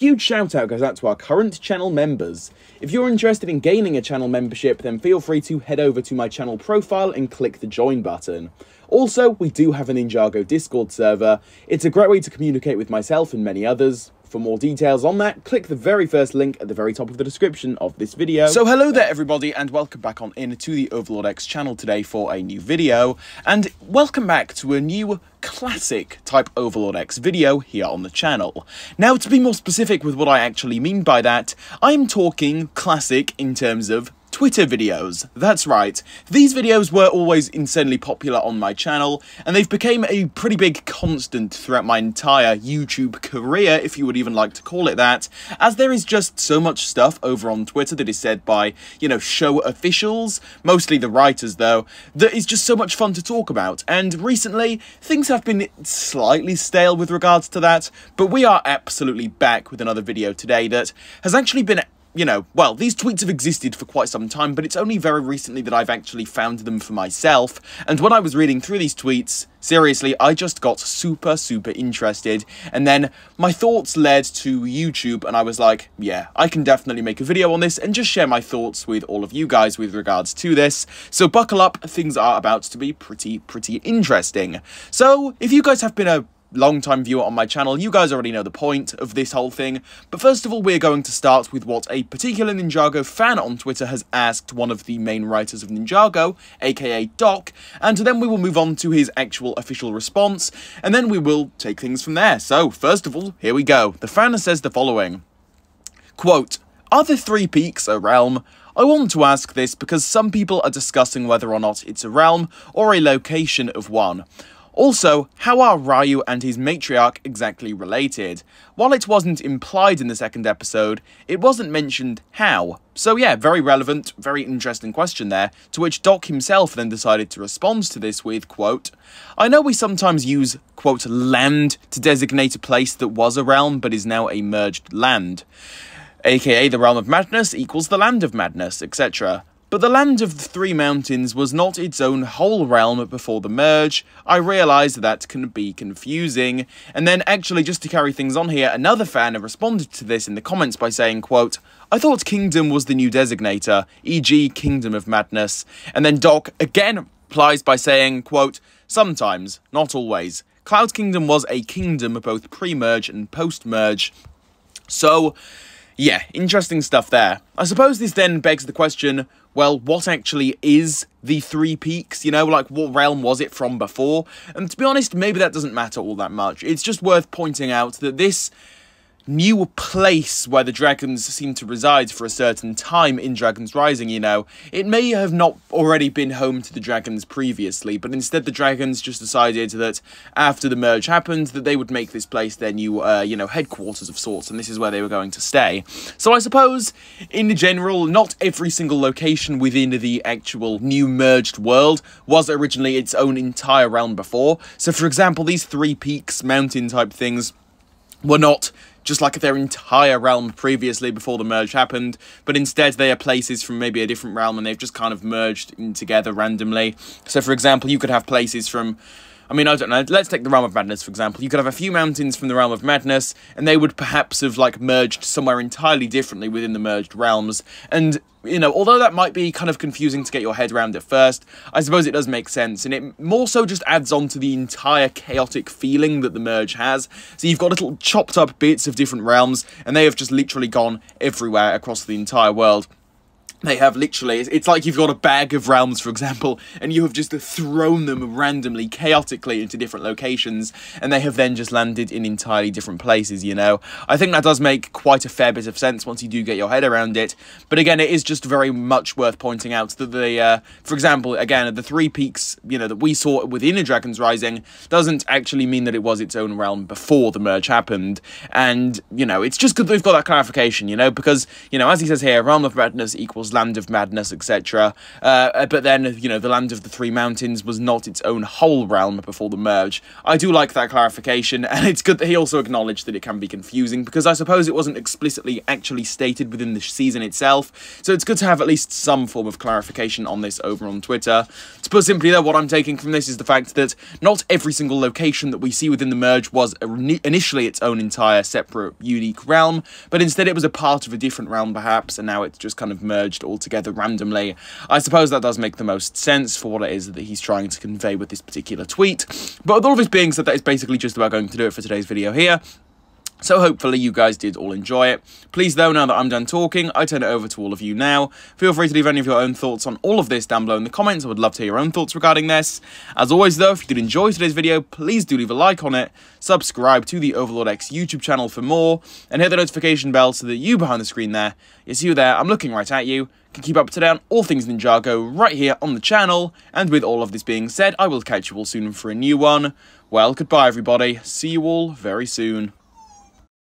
Huge shout out goes out to our current channel members. If you're interested in gaining a channel membership, then feel free to head over to my channel profile and click the join button. Also, we do have a Ninjago Discord server. It's a great way to communicate with myself and many others. For more details on that, click the very first link at the very top of the description of this video. So hello there everybody, and welcome back on in to the Overlord X channel today for a new video. And welcome back to a new classic type Overlord X video here on the channel. Now, to be more specific with what I actually mean by that, I'm talking classic in terms of Twitter videos. That's right. These videos were always insanely popular on my channel, and they've become a pretty big constant throughout my entire YouTube career, if you would even like to call it that, as there is just so much stuff over on Twitter that is said by, you know, show officials, mostly the writers though, that is just so much fun to talk about. And recently, things have been slightly stale with regards to that, but we are absolutely back with another video today that has actually been, you know, well, these tweets have existed for quite some time, but it's only very recently that I've actually found them for myself. And when I was reading through these tweets, seriously, I just got super interested. And then my thoughts led to YouTube, and I was like, yeah, I can definitely make a video on this and just share my thoughts with all of you guys with regards to this. So buckle up, things are about to be pretty interesting. So if you guys have been a long-time viewer on my channel, you guys already know the point of this whole thing, but first of all, we're going to start with what a particular Ninjago fan on Twitter has asked one of the main writers of Ninjago, aka Doc, and then we will move on to his actual official response, and then we will take things from there. So, first of all, here we go. The fan says the following, quote, "Are the Three Peaks a realm? I want to ask this because some people are discussing whether or not it's a realm or a location of one. Also, how are Ryu and his matriarch exactly related? While it wasn't implied in the second episode, it wasn't mentioned how. So yeah, very relevant, very interesting question there, to which Doc himself then decided to respond to this with, quote, "I know we sometimes use, quote, land to designate a place that was a realm but is now a merged land. AKA the Realm of Madness equals the Land of Madness, etc. But the Land of the Three Mountains was not its own whole realm before the merge. I realise that can be confusing." And then actually, just to carry things on here, another fan responded to this in the comments by saying, quote, "I thought Kingdom was the new designator, e.g. Kingdom of Madness." And then Doc again replies by saying, quote, "Sometimes, not always. Cloud Kingdom was a kingdom both pre-merge and post-merge." So yeah, interesting stuff there. I suppose this then begs the question, well, what actually is the Three Peaks? You know, like, what realm was it from before? And to be honest, maybe that doesn't matter all that much. It's just worth pointing out that this new place where the dragons seem to reside for a certain time in Dragons Rising, you know, it may have not already been home to the dragons previously, but instead the dragons just decided that after the merge happened that they would make this place their new, you know, headquarters of sorts, and this is where they were going to stay. So I suppose, in general, not every single location within the actual new merged world was originally its own entire realm before. So for example, these Three Peaks mountain type things were not just like their entire realm previously before the merge happened, but instead they are places from maybe a different realm and they've just kind of merged in together randomly. So for example, you could have places from, I mean, I don't know, let's take the Realm of Madness, for example. You could have a few mountains from the Realm of Madness, and they would perhaps have, like, merged somewhere entirely differently within the merged realms. And, you know, although that might be kind of confusing to get your head around at first, I suppose it does make sense, and it more so just adds on to the entire chaotic feeling that the merge has. So you've got little chopped up bits of different realms, and they have just literally gone everywhere across the entire world. They have literally, it's like you've got a bag of realms, for example, and you have just thrown them randomly, chaotically into different locations, and they have then just landed in entirely different places, you know? I think that does make quite a fair bit of sense once you do get your head around it, but again, it is just very much worth pointing out that the, for example, again, the Three Peaks, you know, that we saw within a Dragons Rising doesn't actually mean that it was its own realm before the merge happened, and, you know, it's just good that we've got that clarification, you know, because, you know, as he says here, Realm of Madness equals was Land of Madness, etc. But then, you know, the Land of the Three Mountains was not its own whole realm before the merge. I do like that clarification, and it's good that he also acknowledged that it can be confusing, because I suppose it wasn't explicitly actually stated within the season itself, so it's good to have at least some form of clarification on this over on Twitter. To put simply though, what I'm taking from this is the fact that not every single location that we see within the merge was initially its own entire separate unique realm, but instead it was a part of a different realm perhaps, and now it's just kind of merged all together randomly. I suppose that does make the most sense for what it is that he's trying to convey with this particular tweet. But with all of this being said, that is basically just about going to do it for today's video here. So hopefully you guys did all enjoy it. Please though, now that I'm done talking, I turn it over to all of you now. Feel free to leave any of your own thoughts on all of this down below in the comments. I would love to hear your own thoughts regarding this. As always though, if you did enjoy today's video, please do leave a like on it, subscribe to the Overlord X YouTube channel for more, and hit the notification bell so that you behind the screen there, yes you there, I'm looking right at you, can keep up to date on all things Ninjago right here on the channel. And with all of this being said, I will catch you all soon for a new one. Well, goodbye everybody, see you all very soon.